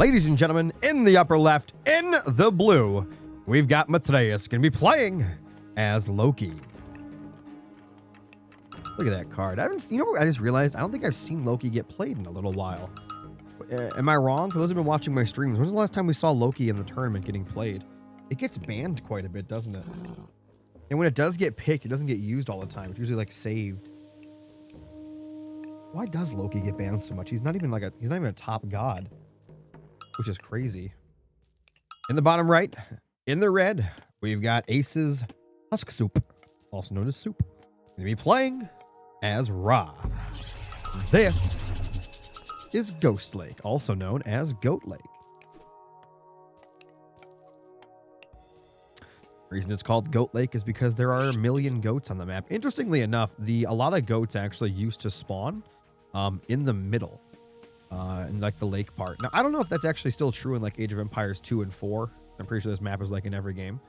Ladies and gentlemen, in the upper left, in the blue, we've got Matreiuss going to be playing as Loki. Look at that card. I just realized I don't think I've seen Loki get played in a little while. Am I wrong? For those who've been watching my streams, when's the last time we saw Loki in the tournament getting played? It gets banned quite a bit, doesn't it? And when it does get picked, it doesn't get used all the time. It's usually like saved. Why does Loki get banned so much? He's not even a top god, which is crazy. In the bottom right, in the red, we've got Ace's Husksuppe, also known as Soup. Going to be playing as Ra. This is Ghost Lake, also known as Goat Lake. The reason it's called Goat Lake is because there are a million goats on the map. Interestingly enough, a lot of goats actually used to spawn in the middle, in like the lake part. Now, I don't know if that's actually still true in like Age of Empires 2 and 4. I'm pretty sure this map is like in every game.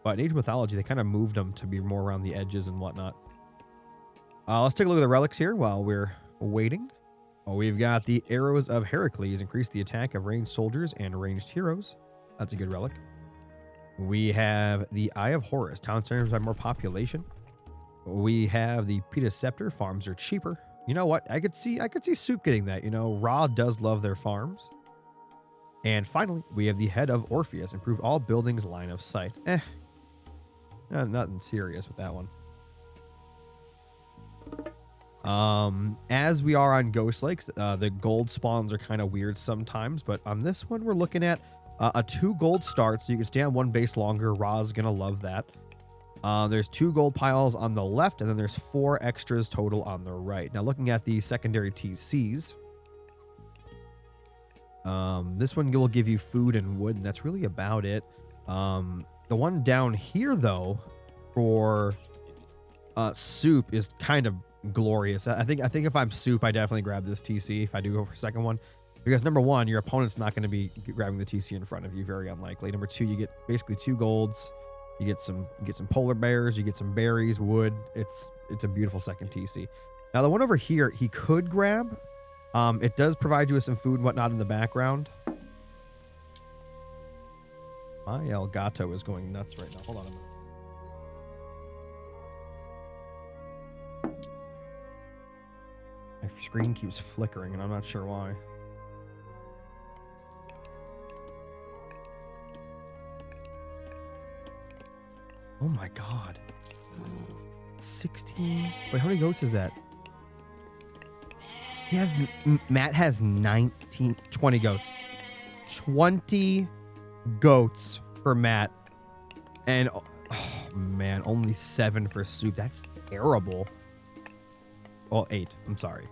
But in Age of Mythology, they kind of moved them to be more around the edges and whatnot. Let's take a look at the relics here while we're waiting. We've got the Arrows of Heracles, increase the attack of ranged soldiers and ranged heroes. That's a good relic. We have the Eye of Horus, town centers have more population. We have the Peta Scepter, farms are cheaper. You know what? I could see Soup getting that. You know, Ra does love their farms. And finally, we have the Head of Orpheus, improve all buildings line of sight. Nothing serious with that one. As we are on Ghost Lakes, the gold spawns are kind of weird sometimes, but on this one, we're looking at a 2 gold start, so you can stay on one base longer. Ra's gonna love that. There's 2 gold piles on the left, and then there's 4 extras total on the right. Now, looking at the secondary TCs, this one will give you food and wood, and that's really about it. The one down here, though, for Soup is kind of glorious. I think if I'm Soup, I definitely grab this TC if I do go for a second one. Because number 1, your opponent's not going to be grabbing the TC in front of you, very unlikely. Number 2, you get basically 2 golds. You get some polar bears, you get some berries, wood. It's a beautiful second TC. Now the one over here, he could grab. It does provide you with some food and whatnot in the background. My Elgato is going nuts right now. Hold on a minute. My screen keeps flickering and I'm not sure why. Oh my god. 16. Wait, how many goats is that? Matt has 20 goats. 20 goats for Matt. And oh man, only 7 for Soup. That's terrible. Well, 8. I'm sorry.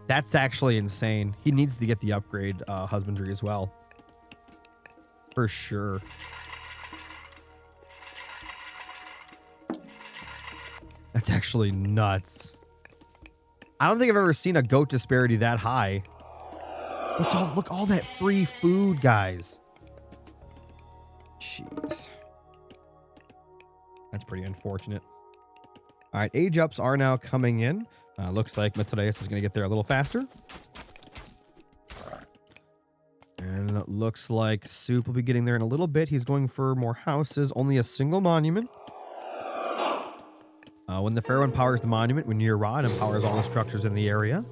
That's actually insane. He needs to get the upgrade husbandry as well. For sure. That's actually nuts. I don't think I've ever seen a goat disparity that high. Look all that free food, guys. Jeez. That's pretty unfortunate. All right, age ups are now coming in. Looks like Matreiuss is going to get there a little faster. And it looks like Soup will be getting there in a little bit. He's going for more houses, only a single monument. When the Pharaoh empowers the monument, when you're Ra, it empowers all the structures in the area.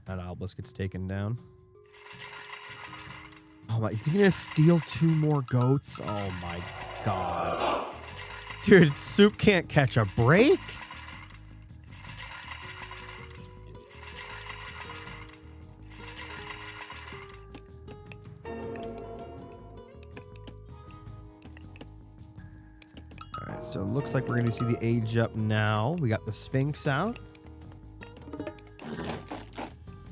That obelisk gets taken down. Oh my, is he gonna steal 2 more goats? Oh my god. Dude, Soup can't catch a break. Alright, so it looks like we're gonna see the age up now. We got the Sphinx out.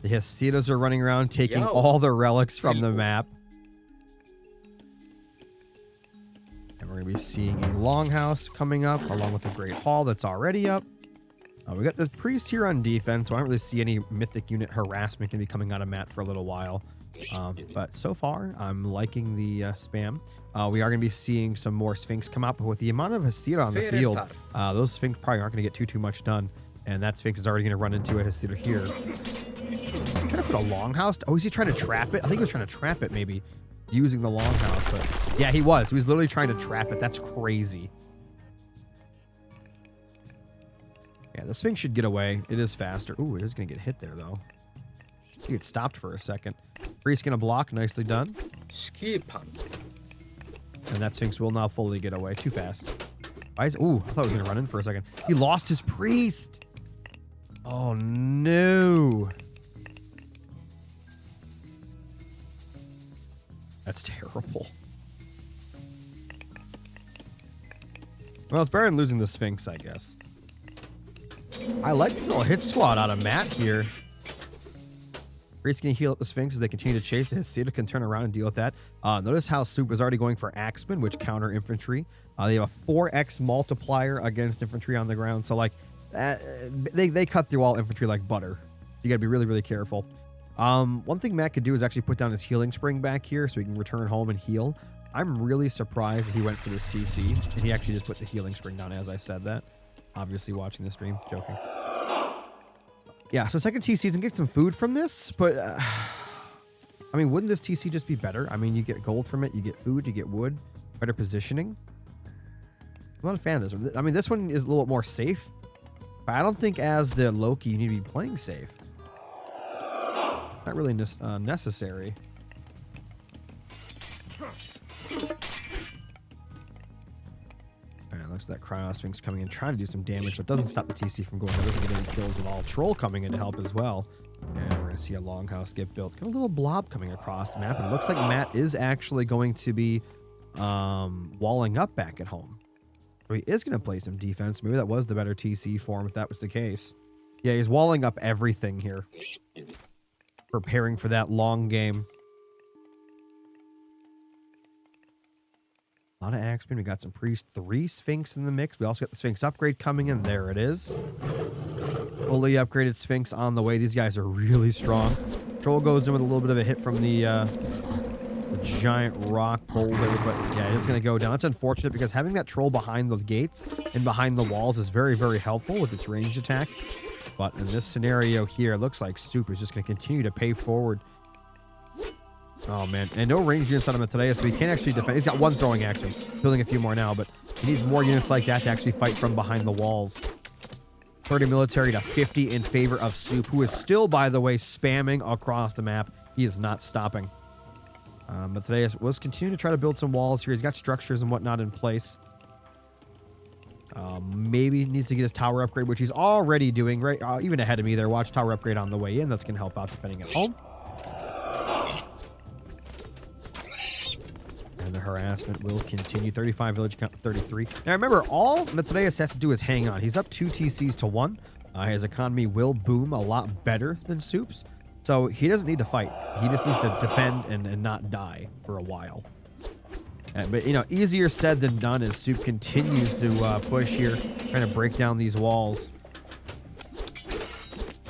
The Hasidas are running around taking all the relics from the map. And we're going to be seeing a longhouse coming up along with a great hall that's already up. We got the priest here on defense, so I don't really see any mythic unit harassment going to be coming out of Matt for a little while. But so far, I'm liking the spam. We are going to be seeing some more Sphinx come out, but with the amount of Hesira on the field, those Sphinx probably aren't going to get too much done. And that Sphinx is already going to run into a Hesira here. Trying to put a longhouse. Oh, is he trying to trap it? I think he was trying to trap it, maybe, using the longhouse. But yeah, he was. He was literally trying to trap it. That's crazy. Yeah, the Sphinx should get away. It is faster. Ooh, it is going to get hit there, though. He gets stopped for a second. Priest going to block. Nicely done. And that Sphinx will now fully get away. Too fast. Why is... Ooh, I thought he was going to run in for a second. He lost his priest. Oh, no. That's terrible. Well, it's better than losing the Sphinx, I guess. I like the little hit squad out of Matt here. Priest can heal up the Sphinx as they continue to chase. The Hesida can turn around and deal with that. Notice how Soup is already going for Axemen, which counter infantry. They have a 4x multiplier against infantry on the ground. So, like, they cut through all infantry like butter. You got to be really, really careful. One thing Matt could do is actually put down his healing spring back here so he can return home and heal. I'm really surprised he went for this TC, and he actually just put the healing spring down as I said that. Obviously watching the stream, joking. Yeah, so second TC and get some food from this, but I mean, wouldn't this TC just be better? I mean, you get gold from it, you get food, you get wood, better positioning. I'm not a fan of this one. I mean, this one is a little bit more safe, but I don't think as the Loki you need to be playing safe. Not really necessary. Alright, looks like that Cryo Sphinx coming in, trying to do some damage, but doesn't stop the TC from going. It doesn't get any kills at all. Troll coming in to help as well. And we're going to see a longhouse get built. Got a little blob coming across the map, and it looks like Matt is actually going to be walling up back at home. So he is going to play some defense. Maybe that was the better TC for him if that was the case. Yeah, he's walling up everything here. Preparing for that long game. A lot of Axemen. We got some Priest, 3 Sphinx in the mix. We also got the Sphinx upgrade coming in. There it is. Fully upgraded Sphinx on the way. These guys are really strong. Troll goes in with a little bit of a hit from the giant rock boulder, but yeah, it's going to go down. It's unfortunate because having that Troll behind the gates and behind the walls is very, very helpful with its ranged attack. But in this scenario here, it looks like Soup is just going to continue to pay forward. Oh, man. And no range units on him today, so he can't actually defend. He's got 1 throwing action. Building a few more now, but he needs more units like that to actually fight from behind the walls. 30 military to 50 in favor of Soup, who is still, by the way, spamming across the map. He is not stopping. But today was continuing to try to build some walls here. He's got structures and whatnot in place. Maybe needs to get his tower upgrade, which he's already doing, right? Even ahead of me there. Watch tower upgrade on the way in. That's going to help out defending at home. And the harassment will continue. 35 village count, 33. Now remember, all Matreiuss has to do is hang on. He's up 2 TCs to 1. His economy will boom a lot better than Soup's. So he doesn't need to fight. He just needs to defend and not die for a while. But, you know, easier said than done as Soup continues to push here, trying to break down these walls.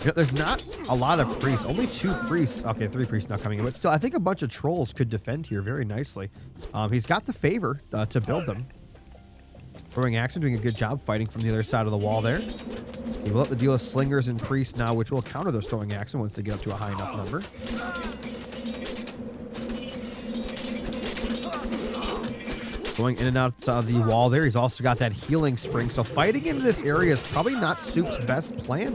You know, there's not a lot of priests. Only 2 priests. Okay, 3 priests now coming in. But still, I think a bunch of trolls could defend here very nicely. He's got the favor to build them. Throwing Axemen doing a good job fighting from the other side of the wall there. He will have to deal with slingers and priests now, which will counter those throwing Axemen once they get up to a high enough number. Going in and out of the wall there. He's also got that healing spring. So fighting in this area is probably not Soup's best plan.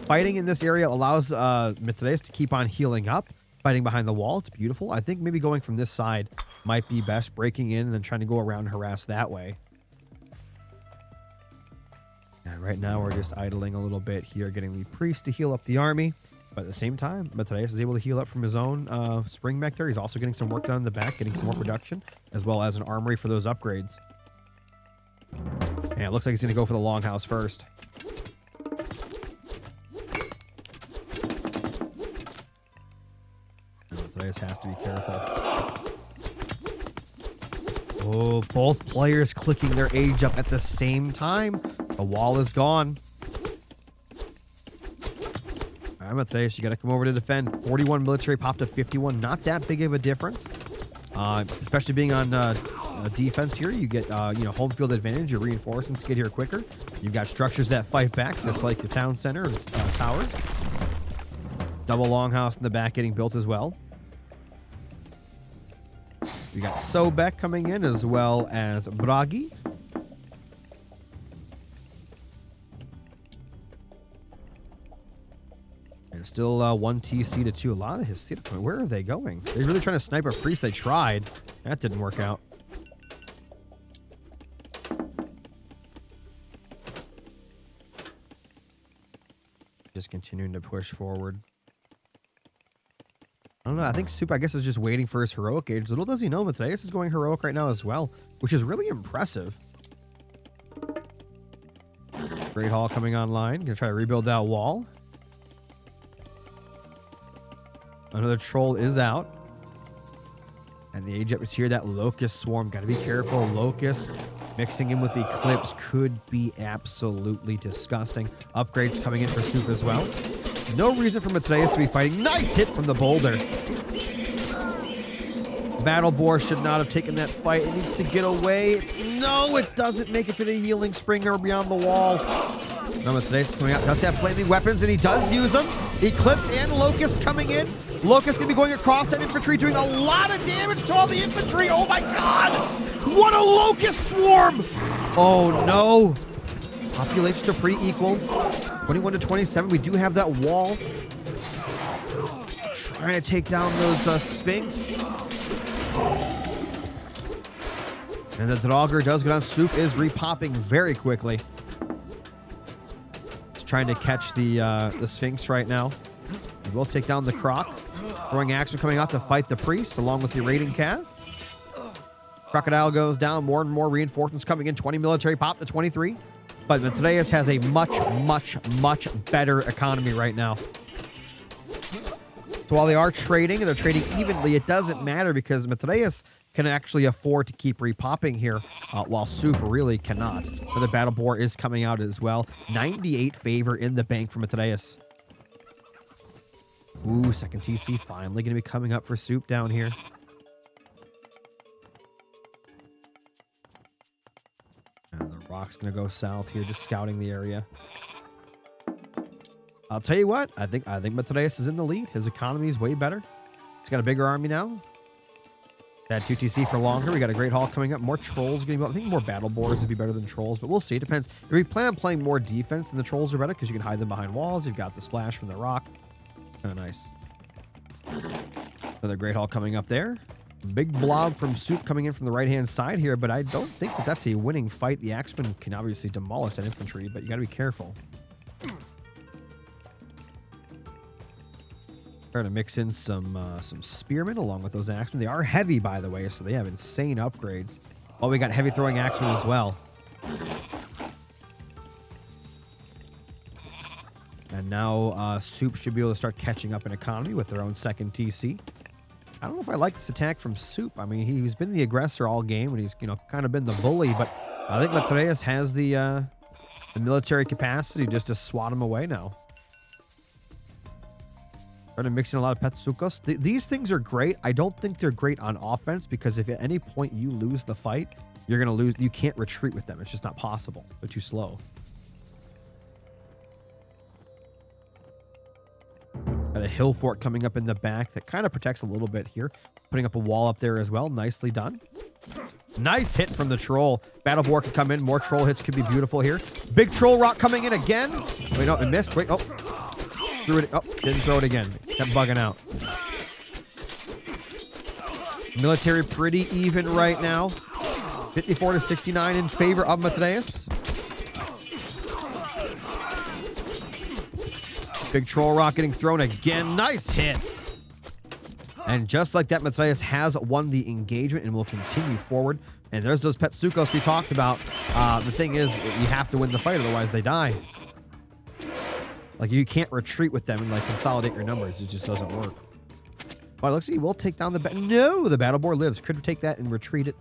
Fighting in this area allows Matreiuss to keep on healing up. Fighting behind the wall, it's beautiful. I think maybe going from this side might be best. Breaking in and then trying to go around and harass that way. And right now we're just idling a little bit here, getting the priest to heal up the army. But at the same time, Matreiuss is able to heal up from his own spring back there. He's also getting some work done in the back, getting some more production, as well as an armory for those upgrades. And it looks like he's going to go for the longhouse first. Matreiuss has to be careful. Oh, both players clicking their age up at the same time. The wall is gone. All right, Matreiuss, you got to come over to defend. 41 military pop to 51. Not that big of a difference. Especially being on defense here, you get home field advantage. Your reinforcements get here quicker. You've got structures that fight back, just like your town center towers. Double longhouse in the back getting built as well. We got Sobek coming in as well as Bragi. And still 1 TC to 2. A lot of his... Where are they going? They're really trying to snipe a priest. They tried. That didn't work out. Just continuing to push forward. I don't know. I think Soup, I guess, is just waiting for his heroic age. Little does he know, Matreiuss is going heroic right now as well, which is really impressive. Great Hall coming online. Gonna try to rebuild that wall. Another troll is out. And the Age Up is here. That Locust Swarm. Got to be careful. Locust mixing in with Eclipse could be absolutely disgusting. Upgrades coming in for Soup as well. No reason for Matreiuss to be fighting. Nice hit from the boulder. Battle Boar should not have taken that fight. It needs to get away. No, it doesn't make it to the healing springer beyond the wall. No, Matreiuss coming out. Does have flaming weapons, and he does use them. Eclipse and Locust coming in. Locust going to be going across that infantry, doing a lot of damage to all the infantry. Oh, my God. What a Locust Swarm. Oh, no. Populations are pretty equal. 21 to 27. We do have that wall. Trying to take down those Sphinx. And the Draugr does go down. Soup is repopping very quickly. He's trying to catch the Sphinx right now. He will take down the Croc. Throwing Axeman coming out to fight the Priest along with the Raiding Cav. Crocodile goes down. More and more reinforcements coming in. 20 military pop to 23. But Matreiuss has a much better economy right now. So while they are trading, and they're trading evenly, it doesn't matter because Matreiuss can actually afford to keep repopping here, while Soup really cannot. So the Battle Boar is coming out as well. 98 favor in the bank for Matreiuss. Ooh, second TC finally going to be coming up for Soup down here. And the Rock's going to go south here, just scouting the area. I'll tell you what, I think Matreiuss is in the lead. His economy is way better. He's got a bigger army now. That 2 TC for longer. We got a Great Hall coming up. More trolls getting. I think more Battle Boars would be better than trolls, but we'll see. It depends. If we plan on playing more defense, then the trolls are better because you can hide them behind walls. You've got the splash from the rock. Kind of nice. Another Great Hall coming up there. Big blob from Soup coming in from the right-hand side here, but I don't think that that's a winning fight. The Axeman can obviously demolish that infantry, but you got to be careful. Trying to mix in some spearmen along with those axemen. They are heavy, by the way, so they have insane upgrades. Oh, we got heavy throwing axemen as well. And now Soup should be able to start catching up in economy with their own second TC. I don't know if I like this attack from Soup. I mean, he's been the aggressor all game, and he's kind of been the bully. But I think Matreiuss has the military capacity just to swat him away now. Starting to mix in a lot of Petsukos. These things are great. I don't think they're great on offense because if at any point you lose the fight, you're going to lose. You can't retreat with them. It's just not possible. They're too slow. Got a hill fort coming up in the back that kind of protects a little bit here. Putting up a wall up there as well. Nicely done. Nice hit from the troll. Battle Boar can come in. More troll hits could be beautiful here. Big troll rock coming in again. Wait, no, it missed. Wait, oh. Threw it. Oh, didn't throw it again. Kept bugging out. Military pretty even right now. 54 to 69 in favor of Matreiuss. Big troll rock getting thrown again. Nice hit. And just like that, Matreiuss has won the engagement and will continue forward. And there's those Petsukos we talked about. The thing is, you have to win the fight, otherwise they die. Like, you can't retreat with them and, like, consolidate your numbers. It just doesn't work. But it looks like he will take down the... No! The Battle Boar lives. Could take that and retreat it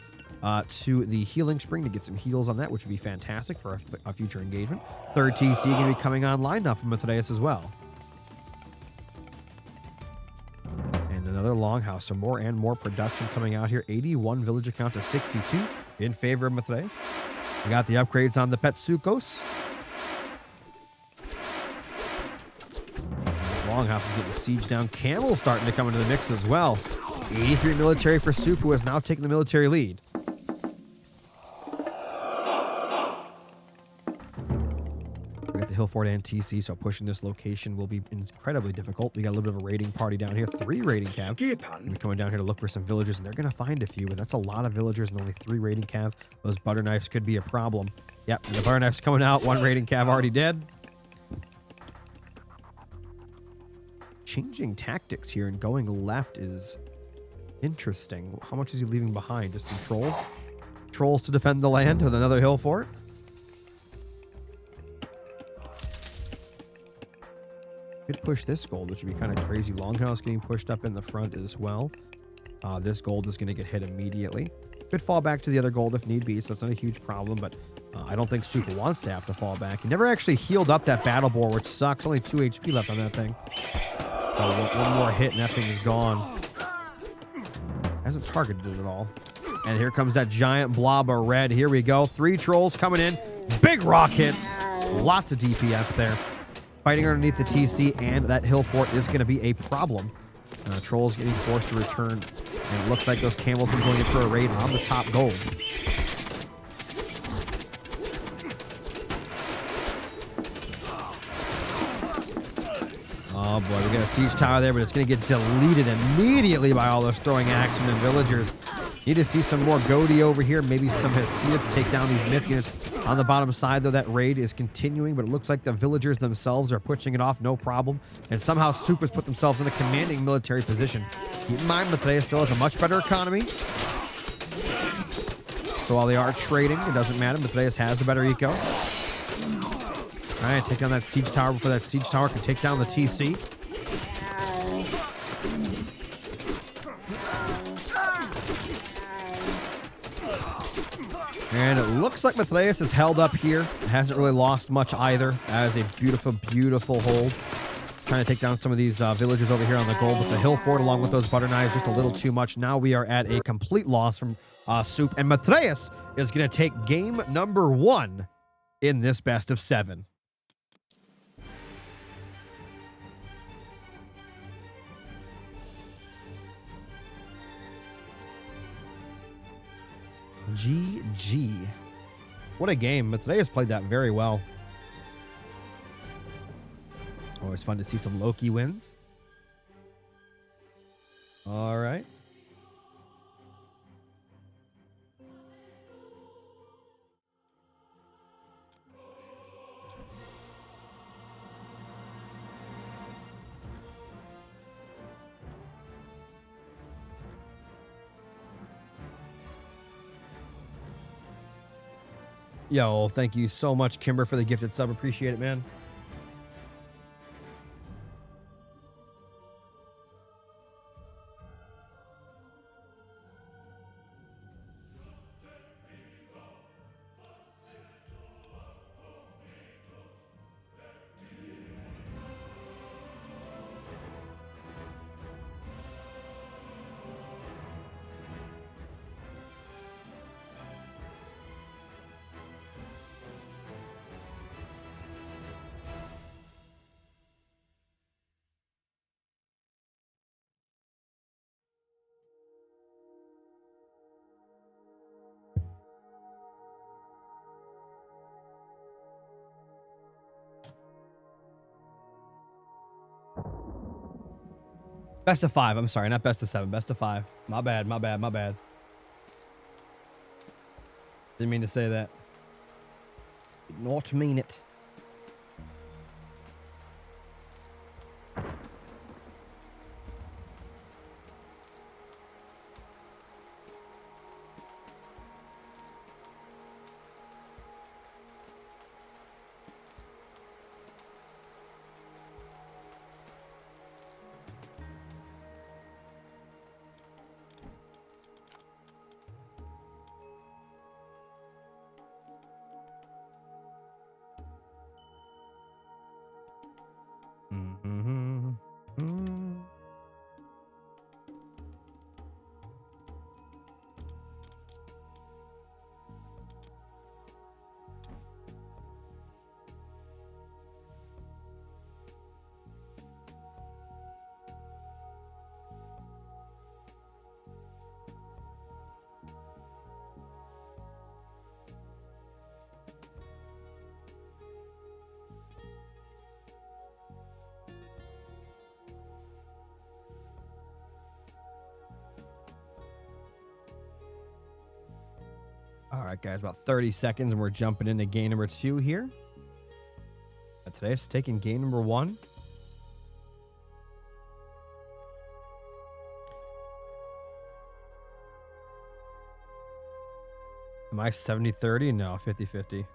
to the healing spring to get some heals on that, which would be fantastic for a future engagement. Third TC going to be coming online now from Matreiuss as well. another longhouse. So more and more production coming out here. 81 villager count to 62 in favor of Matreiuss. We got the upgrades on the Petsukos. Longhouse is getting siege down. Camel starting to come into the mix as well. 83 military for Suppe, who has now taken the military lead. We got the hill fort and TC, so pushing this location will be incredibly difficult. We got a little bit of a raiding party down here. 3 raiding cav. We're coming down here to look for some villagers, and they're going to find a few, but that's a lot of villagers and only 3 raiding cav. Those butter knives could be a problem. Yep, and the butter knife's coming out. 1 raiding cav already dead. Changing tactics here and going left is interesting. How much is he leaving behind? Just some trolls? Trolls to defend the land with another hill fort? Could push this gold, which would be kind of crazy. Longhouse getting pushed up in the front as well. This gold is going to get hit immediately. Could fall back to the other gold if need be, so that's not a huge problem, but I don't think Suppe wants to have to fall back. He never actually healed up that battle boar, which sucks. Only 2 HP left on that thing. One more hit and that thing is gone. Hasn't targeted it at all. And here comes that giant blob of red. Here we go. 3 trolls coming in. Big rock hits. Lots of DPS there. Fighting underneath the TC, and that hill fort is going to be a problem. Trolls getting forced to return. And it looks like those camels are going in for a raid on the top gold. Oh boy, we got a siege tower there, but it's going to get deleted immediately by all those throwing axemen and villagers. Need to see some more Goaty over here, maybe some Hesea to take down these myth units. On the bottom side, though, that raid is continuing, but it looks like the villagers themselves are pushing it off, no problem. And somehow Suppe has put themselves in a commanding military position. Keep in mind, Matreiuss still has a much better economy. So while they are trading, it doesn't matter. Matreiuss has the better eco. All right, take down that siege tower before that siege tower can take down the TC. And it looks like Matreiuss is held up here. It hasn't really lost much either. As a beautiful, beautiful hold. Trying to take down some of these villagers over here on the gold, but the hill fort along with those butter knives just a little too much. Now we are at a complete loss from Suppe, and Matreiuss is going to take game number 1 in this best of 7. GG. What a game. Matreiuss played that very well. Always fun to see some Loki wins. All right. Yo, thank you so much, Kimber, for the gifted sub. Appreciate it, man. Best of 5. I'm sorry, not best of 7. Best of 5. My bad, my bad, my bad. Didn't mean to say that. Did not mean it. All right, guys, about 30 seconds, and we're jumping into game number 2 here. Today's taking game number 1. Am I 70-30? No, 50-50.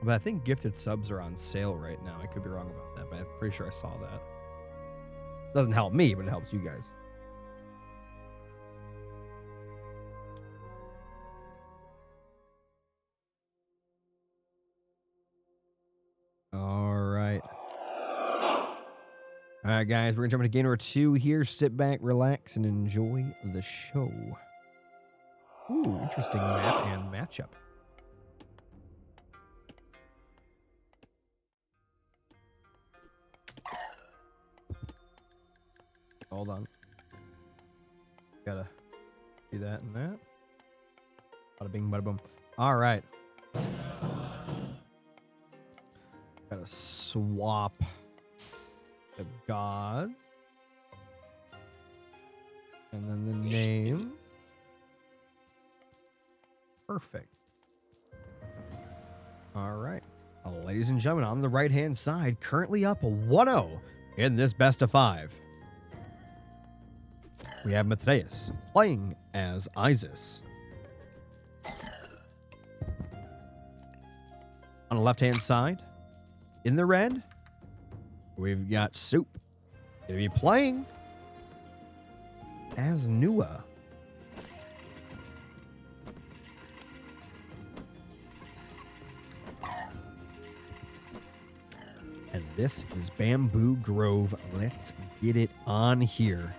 But I think gifted subs are on sale right now. I could be wrong about that, but I'm pretty sure I saw that. Doesn't help me, but it helps you guys. All right. All right, guys, we're going to jump into game number 2 here. Sit back, relax, and enjoy the show. Ooh, interesting map and matchup. Hold on. Gotta do that and that. Bada bing, bada boom. All right. Gotta swap the gods. And then the name. Perfect. All right. Ladies and gentlemen, on the right-hand side, currently up 1-0 in this best of 5. We have Matreiuss playing as Isis. On the left-hand side, in the red, we've got Soup. Gonna be playing as Nua. And this is Bamboo Grove. Let's get it on here.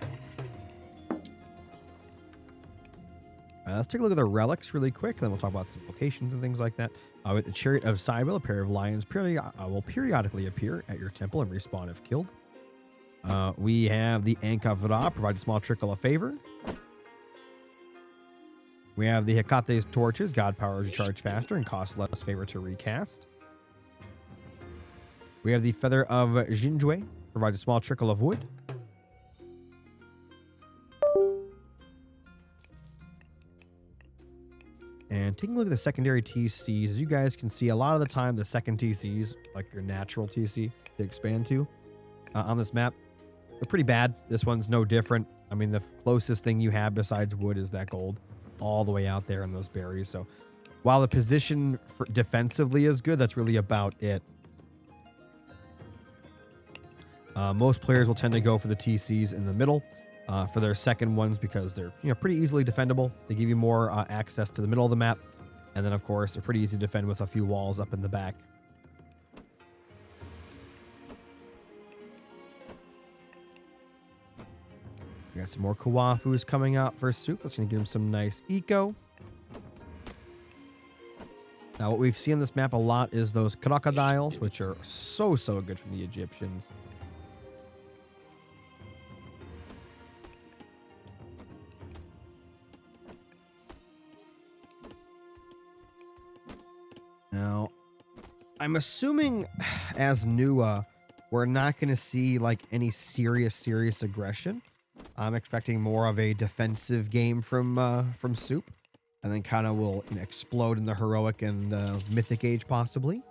Let's take a look at the relics really quick, then we'll talk about some locations and things like that. With the Chariot of Cybele, a pair of lions will periodically appear at your temple and respawn if killed. We have the Ankh-Vra, provide a small trickle of favor. We have the Hecate's torches, god power to charge faster and cost less favor to recast. We have the Feather of Jinjue, provide a small trickle of wood. And taking a look at the secondary TCs, as you guys can see, a lot of the time the second TCs, like your natural TC to expand to on this map, they're pretty bad. This one's no different. I mean, the closest thing you have besides wood is that gold all the way out there in those berries. So while the position for defensively is good, that's really about it. Most players will tend to go for the TCs in the middle for their second ones because they're pretty easily defendable. They give you more access to the middle of the map. And then, of course, they're pretty easy to defend with a few walls up in the back. We got some more Kawafus coming out for Soup. That's going to give him some nice eco. Now, what we've seen on this map a lot is those crocodiles, which are so good from the Egyptians. Now, I'm assuming as Nua, we're not going to see like any serious aggression. I'm expecting more of a defensive game from Soup, and then kind of will explode in the heroic and mythic age possibly.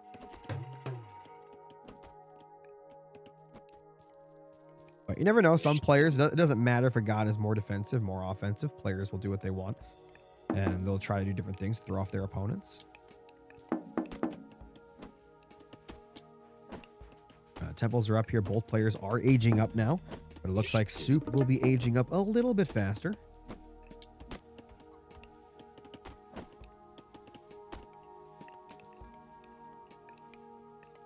But you never know. Some players, it doesn't matter if a god is more defensive, more offensive. Players will do what they want, and they'll try to do different things to throw off their opponents. Temples are up here. Both players are aging up now, but it looks like Soup will be aging up a little bit faster.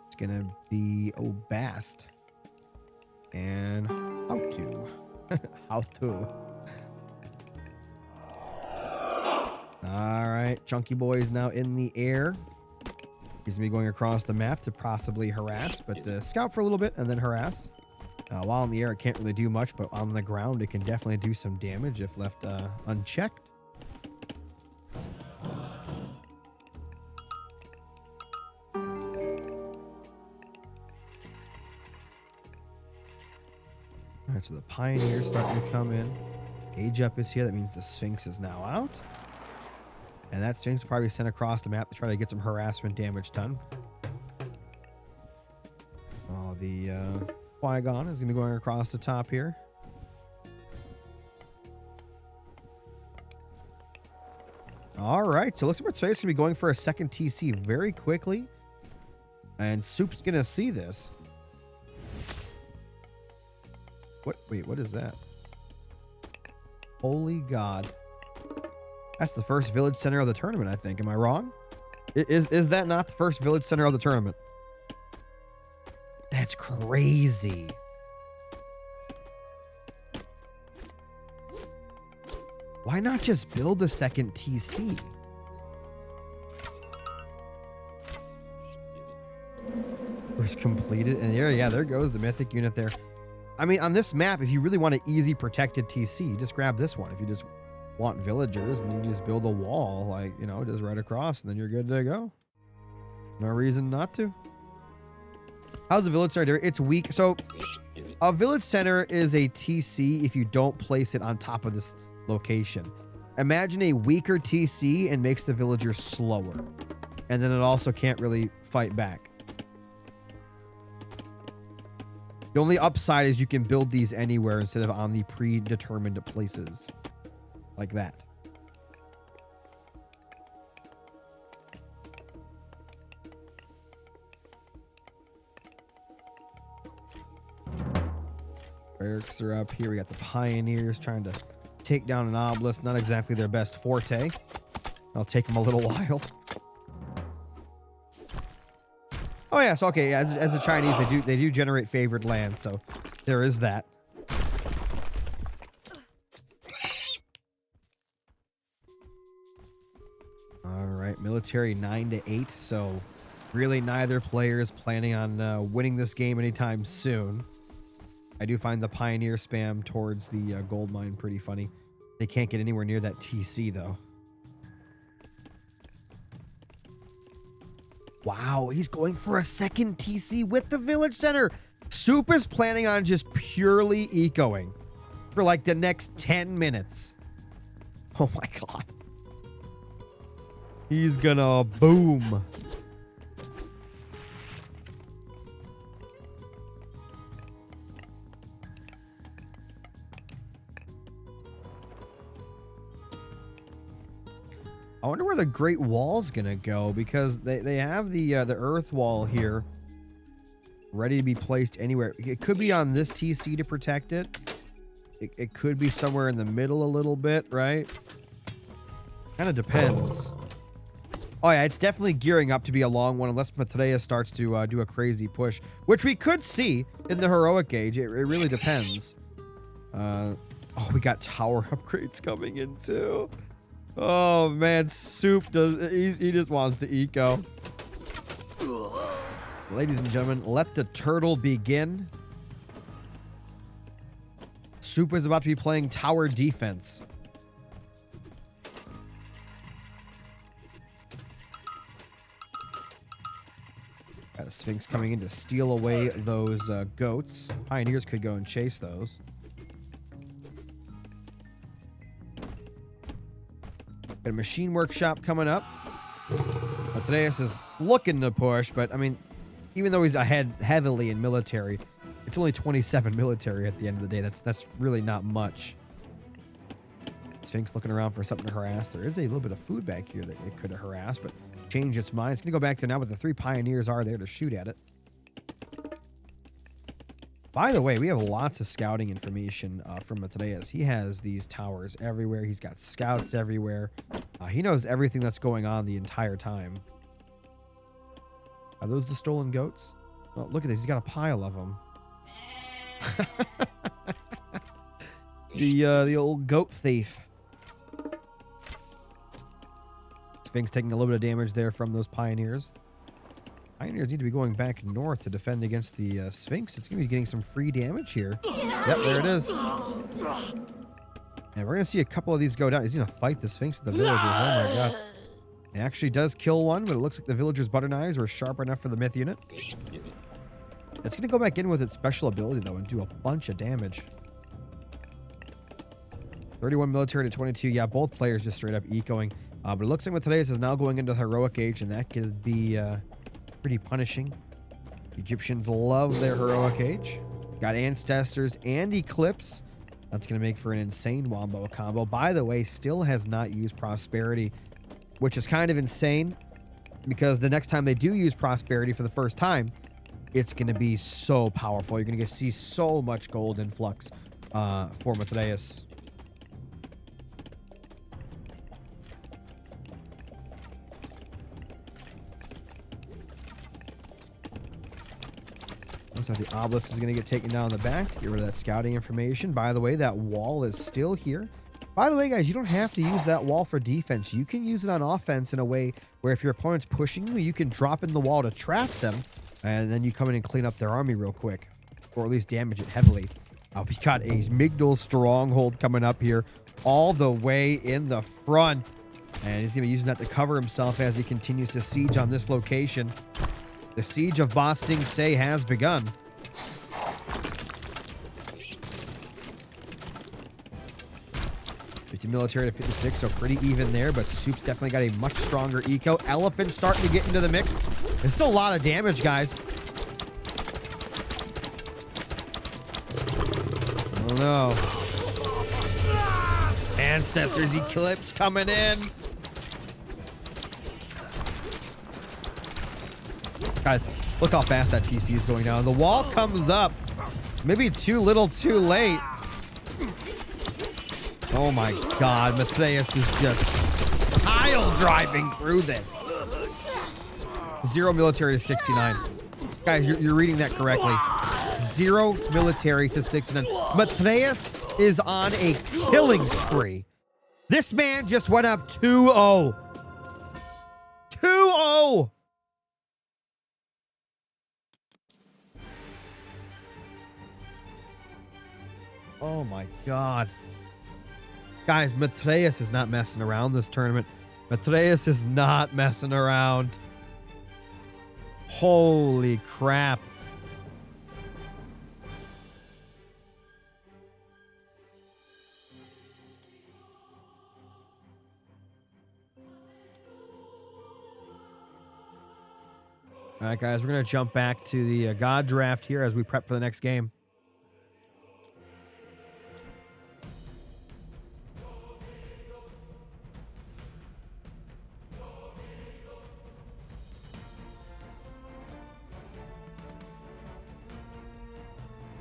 It's going to be Bast and how to. All right, Chunky Boy's now in the air. He's going to be going across the map to possibly harass, but scout for a little bit and then harass. While in the air, it can't really do much, but on the ground, it can definitely do some damage if left unchecked. Alright, so the Pioneer's starting to come in. Age up is here. That means the Sphinx is now out. And that Sphinx will probably be sent across the map to try to get some harassment damage done. Oh, the Qui-Gon is going to be going across the top here. All right, so it looks like Matreiuss is going to be going for a second TC very quickly. And Soup's going to see this. What? Wait, what is that? Holy God. That's the first village center of the tournament, I think. Am I wrong? Is that not the first village center of the tournament? That's crazy. Why not just build a second TC? Was completed, and there goes the Mythic unit there. I mean, on this map, if you really want an easy protected TC, you just grab this one. If you just want villagers, and you just build a wall, like, you know, just right across, and then you're good to go. No reason not to. How's the village center? It's weak. So a village center is a TC if you don't place it on top of this location. Imagine a weaker TC and makes the villagers slower. And then it also can't really fight back. The only upside is you can build these anywhere instead of on the predetermined places. Like that. Barracks are up here. We got the Pioneers trying to take down an obelisk. Not exactly their best forte. It'll take them a little while. Oh yeah, so okay, as the Chinese, they do generate favored land, so there is that. All right, military 9-8, so really neither player is planning on winning this game anytime soon. I do find the Pioneer spam towards the gold mine pretty funny. They can't get anywhere near that TC though. Wow, he's going for a second TC with the village center. Soup is planning on just purely ecoing for like the next 10 minutes. Oh my God. He's gonna boom. I wonder where the Great Wall's gonna go, because they have the Earth Wall here ready to be placed anywhere. It could be on this TC to protect it. It could be somewhere in the middle a little bit, right? Kind of depends. Oh yeah, it's definitely gearing up to be a long one unless Matreiuss starts to do a crazy push, which we could see in the heroic age. It really depends. Oh, we got tower upgrades coming in too. Oh man, Soup he just wants to eco. Ladies and gentlemen, let the turtle begin. Soup is about to be playing tower defense. Got a Sphinx coming in to steal away those goats. Pioneers could go and chase those. Got a machine workshop coming up. Matreiuss is looking to push, but I mean, even though he's ahead heavily in military, it's only 27 military at the end of the day. That's really not much. Sphinx looking around for something to harass. There is a little bit of food back here that it could have harassed, but changed its mind. It's going to go back to now, but the 3 Pioneers are there to shoot at it. By the way, we have lots of scouting information from Matreiuss. He has these towers everywhere. He's got scouts everywhere. He knows everything that's going on the entire time. Are those the stolen goats? Oh, look at this. He's got a pile of them. The old goat thief. Sphinx taking a little bit of damage there from those Pioneers. Pioneers need to be going back north to defend against the Sphinx. It's going to be getting some free damage here. Yep, there it is. And we're going to see a couple of these go down. He's going to fight the Sphinx with the villagers. Oh my God. It actually does kill one, but it looks like the villagers' butter knives were sharp enough for the myth unit. It's going to go back in with its special ability, though, and do a bunch of damage. 31 military to 22. Yeah, both players just straight up ecoing. But it looks like Matreiuss is now going into the heroic age, and that could be pretty punishing. Egyptians love their heroic age. Got ancestors and eclipse. That's going to make for an insane wombo combo. By the way, still has not used prosperity, which is kind of insane because the next time they do use prosperity for the first time, it's going to be so powerful. You're going to see so much gold influx for Matreiuss. Looks like the obelisk is going to get taken down in the back to get rid of that scouting information. By the way, that wall is still here. By the way, guys, you don't have to use that wall for defense. You can use it on offense in a way where if your opponent's pushing you, you can drop in the wall to trap them, and then you come in and clean up their army real quick, or at least damage it heavily. We got a Migdal stronghold coming up here all the way in the front, and he's going to be using that to cover himself as he continues to siege on this location. The siege of Ba Sing Se has begun. Military to 56, so pretty even there, but Soup's definitely got a much stronger eco. Elephant's starting to get into the mix. There's still a lot of damage, guys. Oh no. Ancestors Eclipse coming in. Guys, look how fast that TC is going down. The wall comes up. Maybe too little, too late. Oh my God, Matreiuss is just pile driving through this. 0 military to 69. Guys, you're reading that correctly. 0 military to 69. Matreiuss is on a killing spree. This man just went up 2-0. 2-0. Oh my God. Guys, Matreiuss is not messing around this tournament. Matreiuss is not messing around. Holy crap. All right, guys, we're going to jump back to the God draft here as we prep for the next game.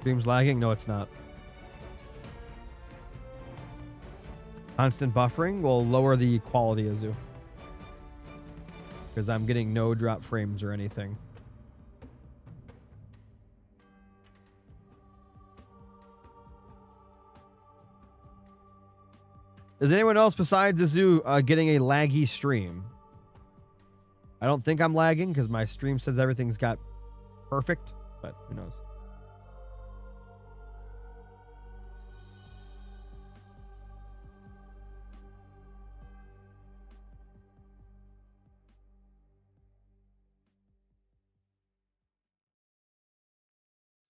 Stream's lagging? No, it's not. Constant buffering will lower the quality of Zoo. Because I'm getting no drop frames or anything. Is anyone else besides the Zoo getting a laggy stream? I don't think I'm lagging because my stream says everything's got perfect, but who knows?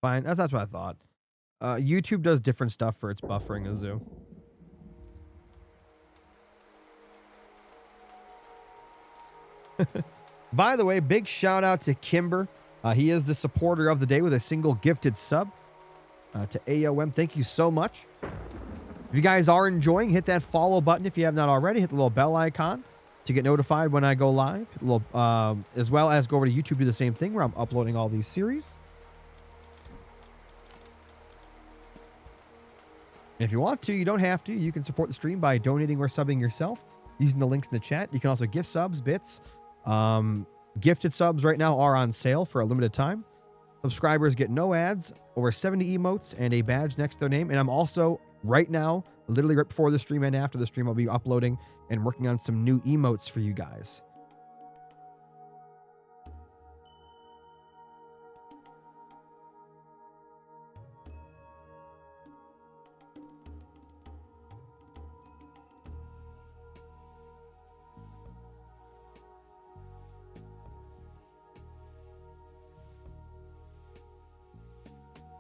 Fine. That's what I thought. YouTube does different stuff for its buffering, Azu. By the way, big shout out to Kimber. He is the supporter of the day with a single gifted sub to AOM. Thank you so much. If you guys are enjoying, hit that follow button if you have not already. Hit the little bell icon to get notified when I go live. Hit the little, as well as go over to YouTube, do the same thing where I'm uploading all these series. And if you want to, you don't have to. You can support the stream by donating or subbing yourself using the links in the chat. You can also gift subs, bits. Gifted subs right now are on sale for a limited time. Subscribers get no ads, over 70 emotes, and a badge next to their name. And I'm also, right now, literally right before the stream and after the stream, I'll be uploading and working on some new emotes for you guys.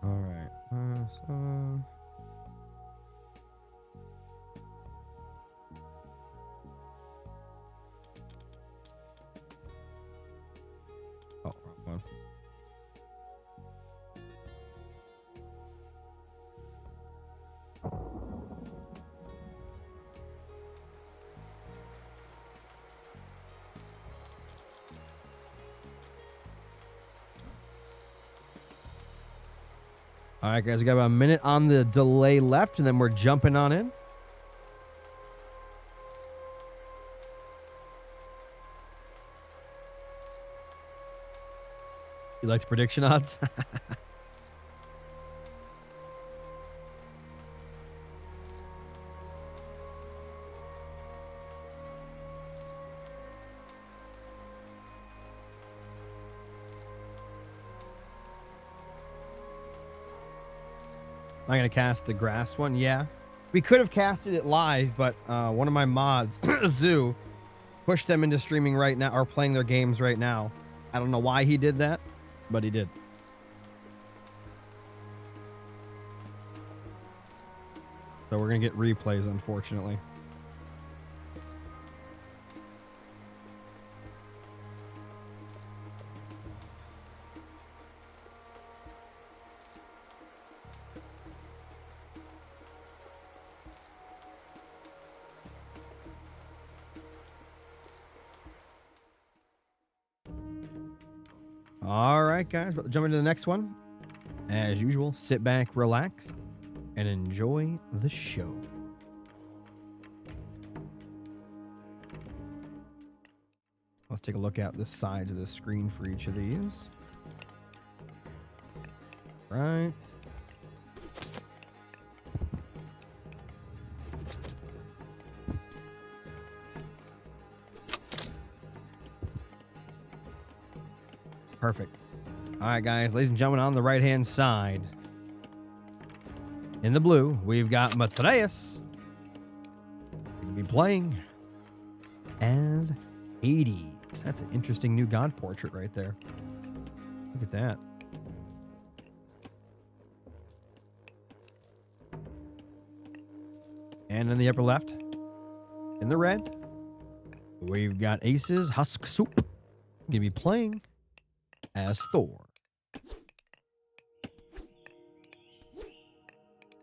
All right. All right, guys, we got about a minute on the delay left, and then we're jumping on in. You like the prediction odds? I'm going to cast the grass one. Yeah. We could have casted it live, but one of my mods, Zoo, pushed them into streaming right now or playing their games right now. I don't know why he did that, but he did. So we're going to get replays, unfortunately. All right, guys, but jump into the next one. As usual, sit back, relax, and enjoy the show. Let's take a look at the sides of the screen for each of these. Right. Perfect. All right, guys, ladies and gentlemen, on the right-hand side, in the blue, we've got Matreiuss. He'll be playing as Hades. That's an interesting new god portrait right there. Look at that. And in the upper left, in the red, we've got Ace's Husksuppe. Gonna be playing as Thor.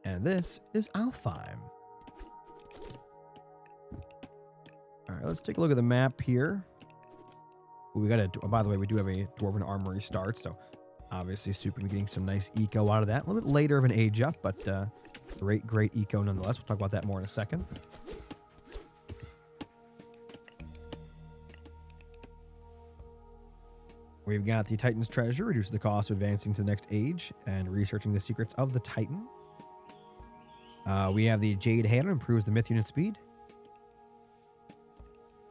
And this is Alfheim. All right, let's take a look at the map here. We got oh, by the way, we do have a Dwarven Armory start, so obviously Super be getting some nice eco out of that. A little bit later of an age up, but great eco nonetheless. We'll talk about that more in a second. We've got the Titan's Treasure, reduces the cost of advancing to the next age and researching the secrets of the Titan. We have the Jade Hammer, improves the myth unit speed.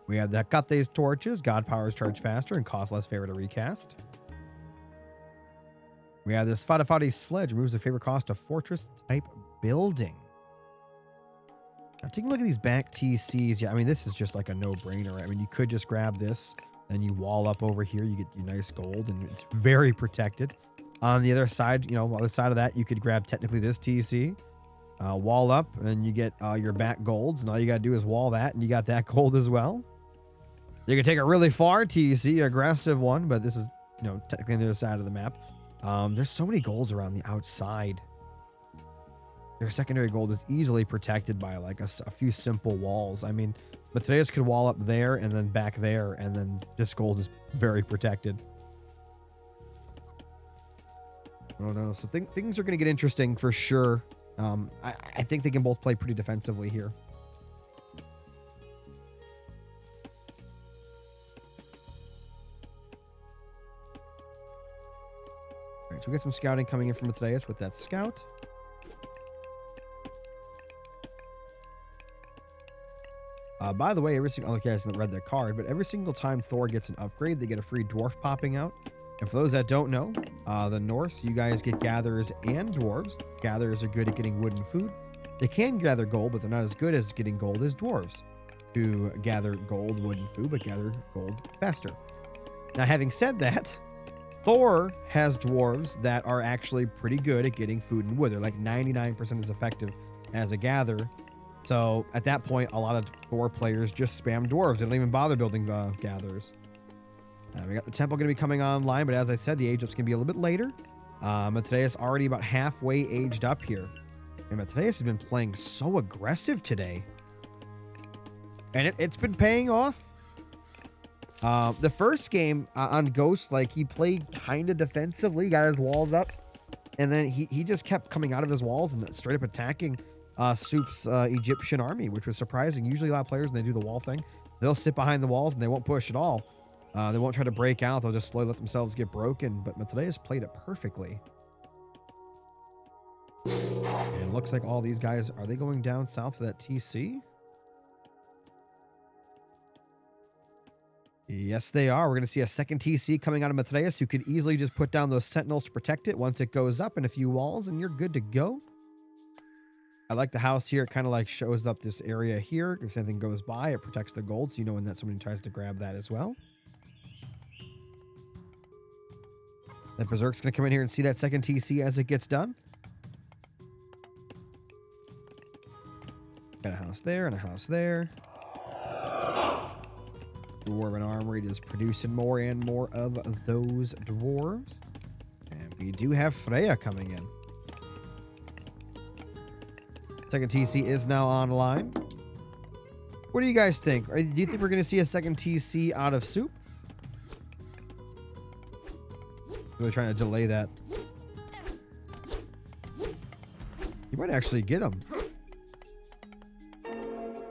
We have the Hekate's Torches, God powers charge faster and cost less favor to recast. We have this Fadafadi Sledge, removes the favor cost of fortress type building. Now, taking a look at these back TCs, yeah, I mean, this is just like a no-brainer. I mean, you could just grab this, then you wall up over here, you get your nice gold, and it's very protected. On the other side, you know, on the other side of that, you could grab technically this TC, wall up, and you get your back golds, and all you got to do is wall that, and you got that gold as well. You can take a really far TC, aggressive one, but this is, you know, technically on the other side of the map. There's so many golds around the outside. Their secondary gold is easily protected by like a few simple walls. I mean, Matreiuss could wall up there and then back there, and then this gold is very protected. Oh no, so things are going to get interesting for sure. I think they can both play pretty defensively here. All right, so we got some scouting coming in from Matreiuss with that scout. By the way, every single, okay, I haven't read their card, but every single time Thor gets an upgrade, they get a free dwarf popping out. And for those that don't know, the Norse, you guys get gatherers and dwarves. Gatherers are good at getting wood and food. They can gather gold, but they're not as good as getting gold as dwarves, who gather gold, wood, and food, but gather gold faster. Now, having said that, Thor has dwarves that are actually pretty good at getting food and wood. They're like 99% as effective as a gatherer. So at that point, a lot of Thor players just spam dwarves. They don't even bother building gatherers. We got the temple going to be coming online, but as I said, the age up's going to be a little bit later. Matreiuss already about halfway aged up here. And Matreiuss has been playing so aggressive today. And it's been paying off. The first game on Ghost, like he played kind of defensively, got his walls up. And then he just kept coming out of his walls and straight up attacking Soup's Egyptian army, which was surprising. Usually a lot of players, when they do the wall thing, they'll sit behind the walls and they won't push at all. They won't try to break out. They'll just slowly let themselves get broken. But Matreiuss played it perfectly. And it looks like all these guys, are they going down south for that TC? Yes, they are. We're going to see a second TC coming out of Matreiuss, who could easily just put down those sentinels to protect it once it goes up in a few walls, and you're good to go. I like the house here. It kind of like shows up this area here. If anything goes by, it protects the gold, so you know when that somebody tries to grab that as well. Then Berserk's going to come in here and see that second TC as it gets done. Got a house there and a house there. Dwarven Armory is producing more and more of those dwarves. And we do have Freya coming in. Second TC is now online. What do you guys think? Do you think we're going to see a second TC out of Soup? Really trying to delay that. You might actually get him.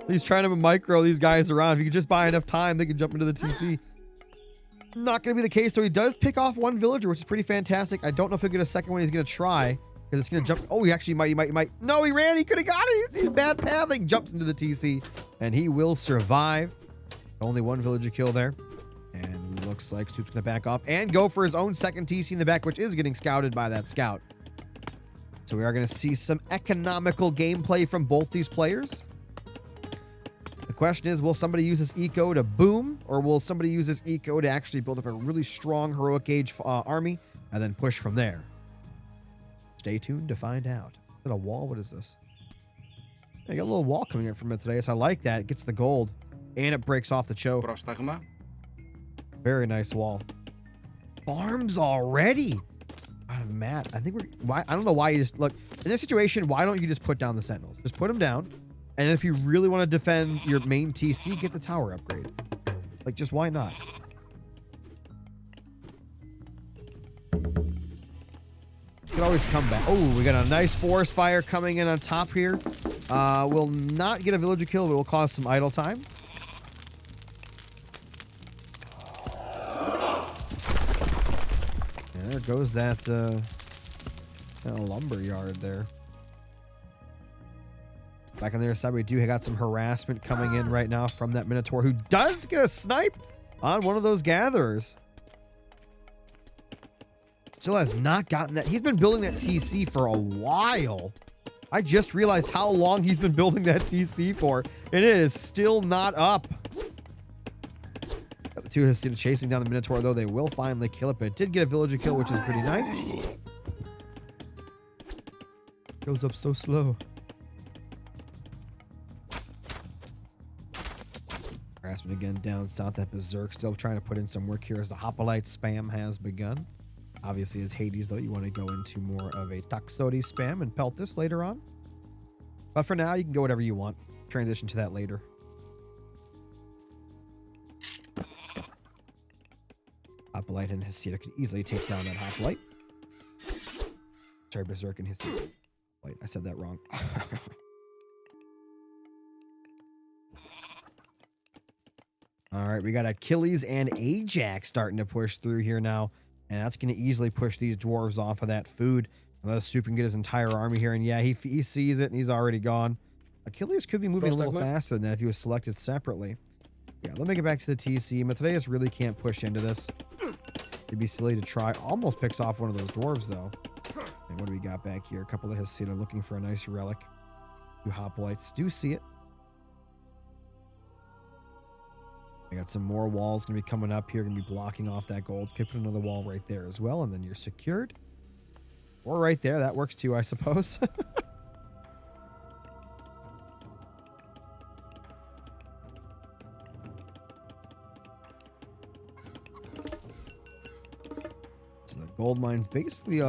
He's trying to micro these guys around. If you could just buy enough time, they can jump into the TC. Not going to be the case, though. He does pick off one villager, which is pretty fantastic. I don't know if he'll get a second one. He's going to try, because it's going to jump. Oh, he actually might. He might. No, he ran. He could have got it. He's bad pathing. Jumps into the TC, and he will survive. Only one villager kill there. And it looks like Soup's going to back off and go for his own second TC in the back, which is getting scouted by that scout. So we are going to see some economical gameplay from both these players. The question is, will somebody use this eco to boom, or will somebody use this eco to actually build up a really strong heroic age army and then push from there? Stay tuned to find out. Is it a wall? What is this? I got a little wall coming in from it today, so I like that. It gets the gold and it breaks off the choke. Very nice wall. Farms already out of Matt. I think I don't know why you just look in this situation. Why don't you just put down the sentinels? Just put them down. And if you really want to defend your main TC, get the tower upgrade. Like, just why not? You can always come back. Oh, we got a nice forest fire coming in on top here. Will not get a villager kill, but will cause some idle time. And there goes that lumber yard there. Back on the other side, we do got some harassment coming in right now from that Minotaur, who does get a snipe on one of those gatherers. Still has not gotten that. He's been building that TC for a while. I just realized how long he's been building that TC for, and it is still not up. Got the two Husksuppe chasing down the Minotaur, though. They will finally kill it, but it did get a villager kill, which is pretty nice. Goes up so slow. Harassment again down south at Berserk, still trying to put in some work here as the Hoplite spam has begun. Obviously, as Hades, though, you want to go into more of a Taxodi spam and pelt this later on. But for now, you can go whatever you want. Transition to that later. Hoplite and Husksuppe could easily take down that Hoplite. Sorry, Berserk and Husksuppe. Wait, I said that wrong. All right, we got Achilles and Ajax starting to push through here now. And that's going to easily push these dwarves off of that food. Unless Soup can get his entire army here. And yeah, he sees it and he's already gone. Achilles could be moving a little faster than that if he was selected separately. Yeah, let me get back to the TC. Matreiuss really can't push into this. It'd be silly to try. Almost picks off one of those dwarves, though. And what do we got back here? A couple of Husksuppe looking for a nice relic. Two Hoplites do see it. I got some more walls going to be coming up here, going to be blocking off that gold. Could put another wall right there as well, and then you're secured. Or right there. That works too, I suppose. So the gold mine's basically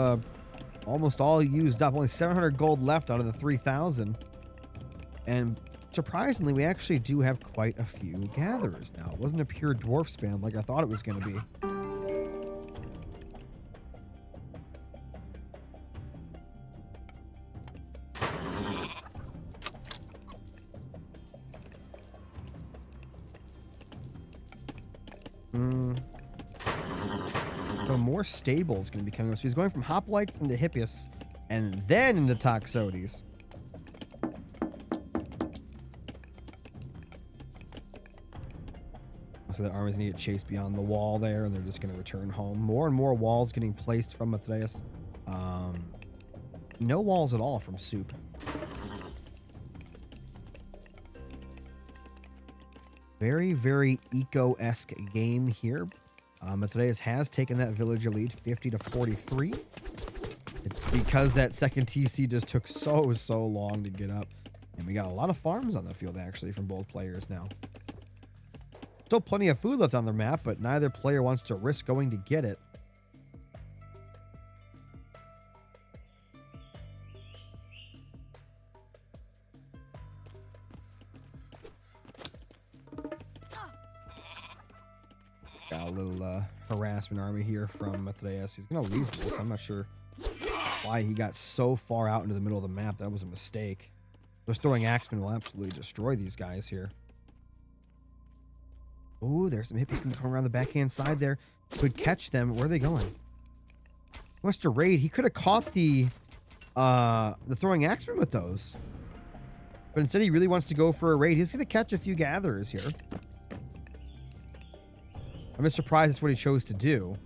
almost all used up. Only 700 gold left out of the 3,000. And surprisingly, we actually do have quite a few gatherers now. It wasn't a pure dwarf spam like I thought it was going to be. more stables going to be coming up. So he's going from hoplites into hippias and then into toxotes. So the army's going to get chased beyond the wall there, and they're just going to return home. More and more walls getting placed from Matreiuss. No walls at all from Soup. Very, very eco-esque game here. Matreiuss has taken that villager lead 50-43. It's because that second TC just took so long to get up. And we got a lot of farms on the field, actually, from both players now. Still plenty of food left on the map, but neither player wants to risk going to get it. Got a little harassment army here from Matreiuss. He's going to lose this. I'm not sure why he got so far out into the middle of the map. That was a mistake. Just throwing axemen will absolutely destroy these guys here. Oh, there's some hippies going to come around the backhand side there. Could catch them. Where are they going? He wants to raid. He could have caught the throwing axemen with those. But instead he really wants to go for a raid. He's going to catch a few gatherers here. I'm just surprised that's what he chose to do.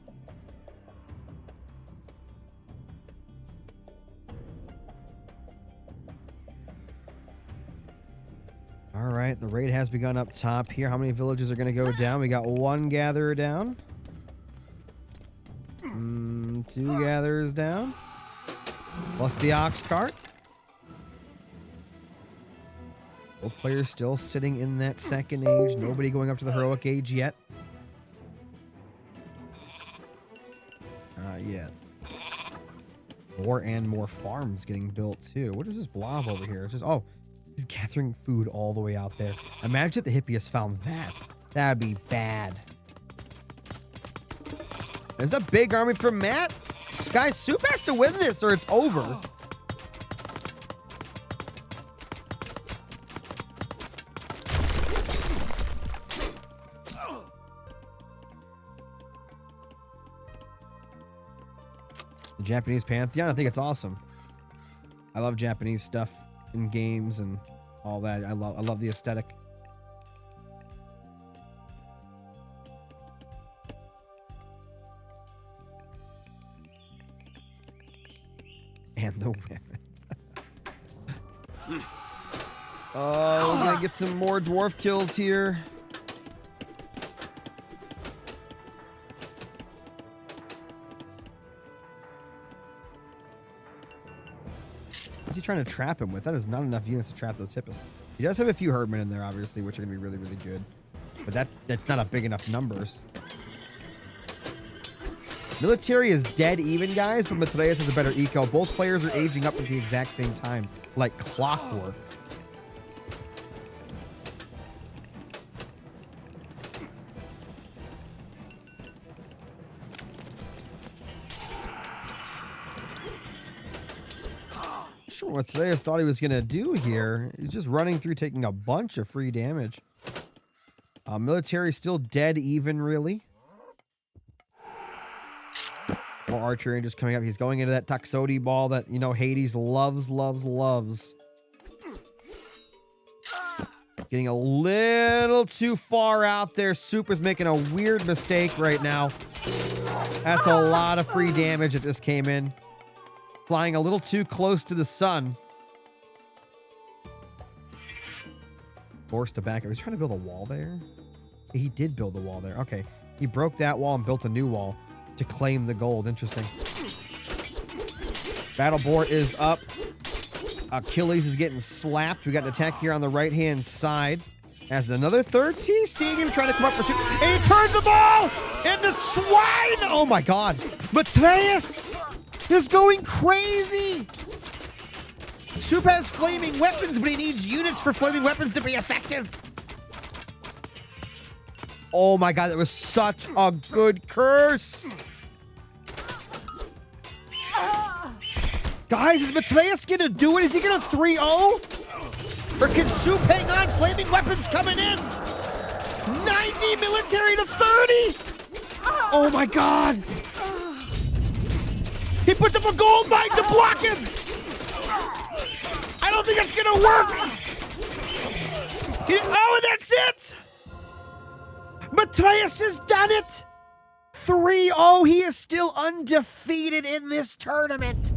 All right, the raid has begun up top here. How many villages are going to go down? We got one gatherer down. 2 gatherers down. Plus the ox cart. Both players still sitting in that second age. Nobody going up to the heroic age yet. Yet. More and more farms getting built too. What is this blob over here? It's just, oh, he's gathering food all the way out there. Imagine if the hippies found that. That'd be bad. There's a big army from Matt. Sky Soup has to win this or it's over. The Japanese Pantheon, I think it's awesome. I love Japanese stuff in games and all that. I love the aesthetic. And the women. Oh, we're gonna get some more dwarf kills here. What's he trying to trap him with? That is not enough units to trap those hippos. He does have a few herdmen in there, obviously, which are gonna be really, really good. But that's not a big enough numbers. Military is dead even, guys, but Matreiuss has a better eco. Both players are aging up at the exact same time, like clockwork. Sure what Matreiuss thought he was going to do here. He's just running through, taking a bunch of free damage. Military still dead even, really. More archer rangers coming up. He's going into that Toxote ball that, you know, Hades loves. Getting a little too far out there. Super's making a weird mistake right now. That's a lot of free damage that just came in. Flying a little too close to the sun. Forced to back up. He's trying to build a wall there. He did build a wall there. Okay. He broke that wall and built a new wall to claim the gold. Interesting. Battle board is up. Achilles is getting slapped. We got an attack here on the right-hand side. As another third T, seeing him trying to come up for shoot. And he turns the ball into swine! Oh my god. Matreiuss is going crazy! Soup has flaming weapons, but he needs units for flaming weapons to be effective. Oh my god, that was such a good curse! Guys, is Matreiuss gonna do it? Is he gonna 3-0? Or can Soup hang on? Flaming weapons coming in! 90 military to 30! Oh my god! He puts up a gold mine to block him. I don't think it's gonna work. Oh, and that's it. Matreiuss has done it. 3-0. He is still undefeated in this tournament.